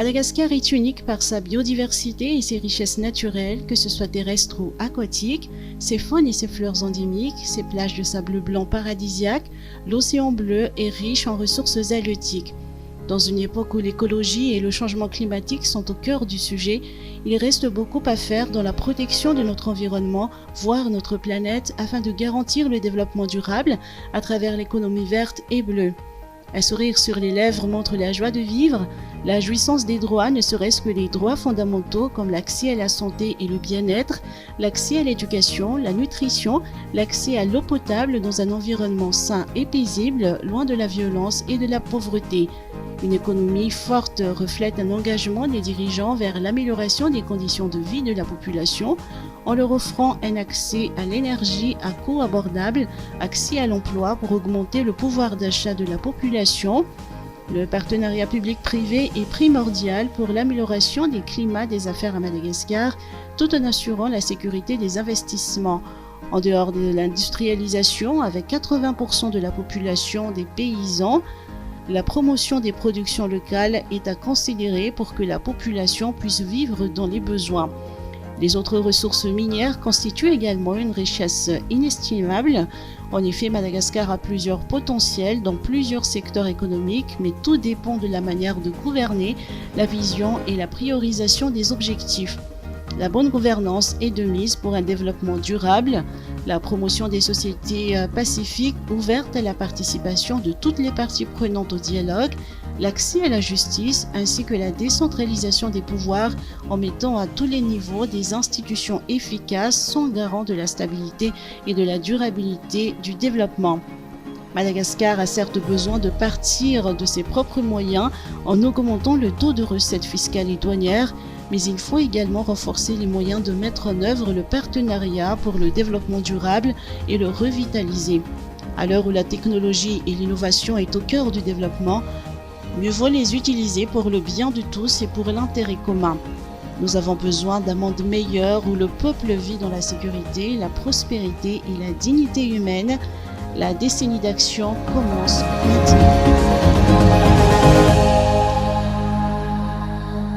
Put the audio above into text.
Madagascar est unique par sa biodiversité et ses richesses naturelles, que ce soit terrestres ou aquatiques, ses faunes et ses fleurs endémiques, ses plages de sable blanc paradisiaques. L'océan bleu est riche en ressources halieutiques. Dans une époque où l'écologie et le changement climatique sont au cœur du sujet, il reste beaucoup à faire dans la protection de notre environnement, voire notre planète, afin de garantir le développement durable à travers l'économie verte et bleue. Un sourire sur les lèvres montre la joie de vivre, la jouissance des droits, ne serait-ce que les droits fondamentaux comme l'accès à la santé et le bien-être, l'accès à l'éducation, la nutrition, l'accès à l'eau potable dans un environnement sain et paisible, loin de la violence et de la pauvreté. Une économie forte reflète un engagement des dirigeants vers l'amélioration des conditions de vie de la population en leur offrant un accès à l'énergie à coût abordable, accès à l'emploi pour augmenter le pouvoir d'achat de la population. Le partenariat public-privé est primordial pour l'amélioration des climats des affaires à Madagascar, tout en assurant la sécurité des investissements. En dehors de l'industrialisation, avec 80% de la population des paysans, la promotion des productions locales est à considérer pour que la population puisse vivre dans les besoins. Les autres ressources minières constituent également une richesse inestimable. En effet, Madagascar a plusieurs potentiels dans plusieurs secteurs économiques, mais tout dépend de la manière de gouverner, la vision et la priorisation des objectifs. La bonne gouvernance est de mise pour un développement durable, la promotion des sociétés pacifiques ouvertes à la participation de toutes les parties prenantes au dialogue, l'accès à la justice ainsi que la décentralisation des pouvoirs en mettant à tous les niveaux des institutions efficaces sont garants de la stabilité et de la durabilité du développement. Madagascar a certes besoin de partir de ses propres moyens en augmentant le taux de recettes fiscales et douanières, mais il faut également renforcer les moyens de mettre en œuvre le partenariat pour le développement durable et le revitaliser. À l'heure où la technologie et l'innovation est au cœur du développement, mieux vaut les utiliser pour le bien de tous et pour l'intérêt commun. Nous avons besoin d'un monde meilleur où le peuple vit dans la sécurité, la prospérité et la dignité humaine. La décennie d'action commence maintenant.